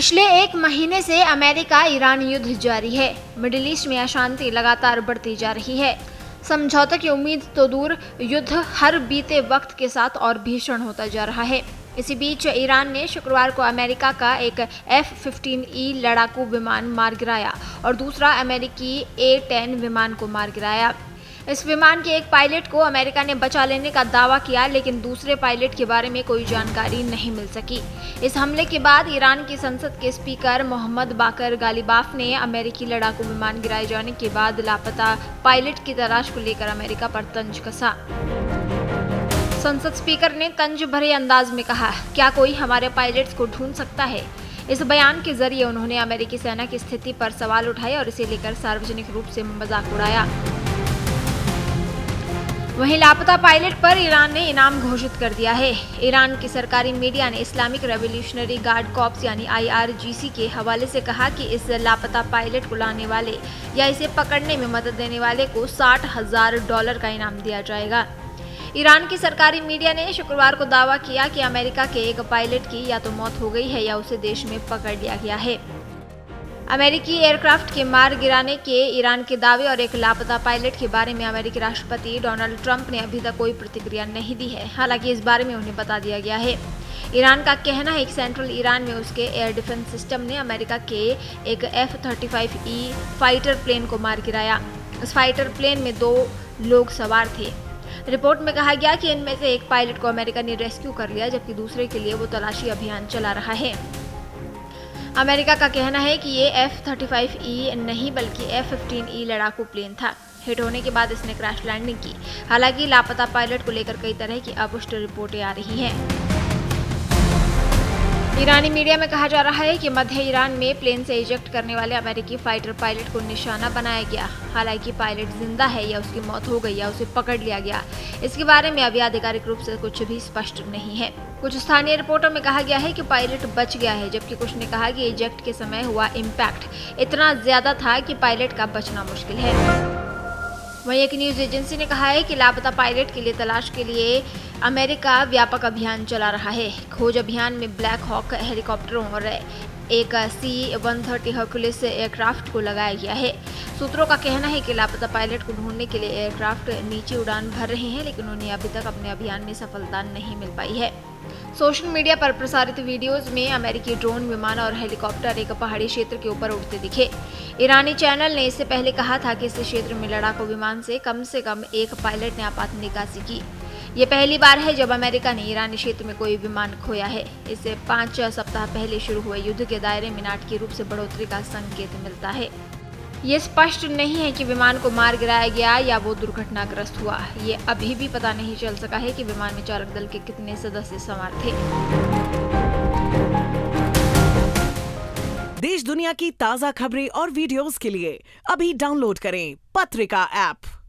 पिछले एक महीने से अमेरिका ईरान युद्ध जारी है। मिडिल ईस्ट में अशांति लगातार बढ़ती जा रही है। समझौते की उम्मीद तो दूर, युद्ध हर बीते वक्त के साथ और भीषण होता जा रहा है। इसी बीच ईरान ने शुक्रवार को अमेरिका का एक F-15E लड़ाकू विमान मार गिराया और दूसरा अमेरिकी A-10 विमान को मार गिराया। इस विमान के एक पायलट को अमेरिका ने बचा लेने का दावा किया, लेकिन दूसरे पायलट के बारे में कोई जानकारी नहीं मिल सकी। इस हमले के बाद ईरान की संसद के स्पीकर मोहम्मद बाकर गालिबाफ ने अमेरिकी लड़ाकू विमान गिराए जाने के बाद लापता पायलट की तलाश को लेकर अमेरिका पर तंज कसा। संसद स्पीकर ने तंज भरे अंदाज में कहा, क्या कोई हमारे पायलट्स को ढूंढ सकता है? इस बयान के जरिए उन्होंने अमेरिकी सेना की स्थिति पर सवाल उठाए और इसे लेकर सार्वजनिक रूप से मजाक उड़ाया। वहीं लापता पायलट पर ईरान ने इनाम घोषित कर दिया है। ईरान की सरकारी मीडिया ने इस्लामिक रेवोल्यूशनरी गार्ड कॉर्प्स यानी IRGC के हवाले से कहा कि इस लापता पायलट को लाने वाले या इसे पकड़ने में मदद देने वाले को $60,000 का इनाम दिया जाएगा। ईरान की सरकारी मीडिया ने शुक्रवार को दावा किया कि अमेरिका के एक पायलट की या तो मौत हो गई है या उसे देश में पकड़ लिया गया है। अमेरिकी एयरक्राफ्ट के मार गिराने के ईरान के दावे और एक लापता पायलट के बारे में अमेरिकी राष्ट्रपति डोनाल्ड ट्रंप ने अभी तक कोई प्रतिक्रिया नहीं दी है। हालांकि इस बारे में उन्हें बता दिया गया है। ईरान का कहना है कि सेंट्रल ईरान में उसके एयर डिफेंस सिस्टम ने अमेरिका के एक F-35E फाइटर प्लेन को मार गिराया। इस फाइटर प्लेन में 2 लोग सवार थे। रिपोर्ट में कहा गया कि इनमें से एक पायलट को अमेरिका ने रेस्क्यू कर लिया, जबकि दूसरे के लिए वो तलाशी अभियान चला रहा है। अमेरिका का कहना है कि ये F-35E नहीं बल्कि F-15E लड़ाकू प्लेन था। हिट होने के बाद इसने क्रैश लैंडिंग की। हालांकि लापता पायलट को लेकर कई तरह की अपुष्ट रिपोर्टें आ रही हैं। ईरानी मीडिया में कहा जा रहा है कि मध्य ईरान में प्लेन से इजेक्ट करने वाले अमेरिकी फाइटर पायलट को निशाना बनाया गया। हालांकि पायलट जिंदा है या उसकी मौत हो गई या उसे पकड़ लिया गया, इसके बारे में अभी आधिकारिक रूप से कुछ भी स्पष्ट नहीं है। कुछ स्थानीय रिपोर्टों में कहा गया है कि पायलट बच गया है, जबकि कुछ ने कहा कि इजेक्ट के समय हुआ इम्पैक्ट इतना ज्यादा था कि पायलट का बचना मुश्किल है। वहीं एक न्यूज एजेंसी ने कहा है कि लापता पायलट के लिए तलाश के लिए अमेरिका व्यापक अभियान चला रहा है। खोज अभियान में ब्लैक हॉक हेलीकॉप्टरों और एक C-130 हर्कुलिस एयरक्राफ्ट को लगाया गया है। सूत्रों का कहना है कि लापता पायलट को ढूंढने के लिए एयरक्राफ्ट नीचे उड़ान भर रहे हैं, लेकिन उन्हें अभी तक अपने अभियान में सफलता नहीं मिल पाई है। सोशल मीडिया पर प्रसारित वीडियोज में अमेरिकी ड्रोन, विमान और हेलीकॉप्टर एक पहाड़ी क्षेत्र के ऊपर उड़ते दिखे। ईरानी चैनल ने इससे पहले कहा था कि इस क्षेत्र में लड़ाकू विमान से कम एक पायलट ने आपात निकासी की। ये पहली बार है जब अमेरिका ने ईरानी क्षेत्र में कोई विमान खोया है। इससे 5 सप्ताह पहले शुरू हुए युद्ध के दायरे में नाटकीय रूप से बढ़ोतरी का संकेत मिलता है। ये स्पष्ट नहीं है कि विमान को मार गिराया गया या वो दुर्घटनाग्रस्त हुआ। ये अभी भी पता नहीं चल सका है कि विमान में चालक दल के कितने सदस्य सवार थे। देश दुनिया की ताजा खबरें और वीडियोस के लिए अभी डाउनलोड करें पत्रिका ऐप।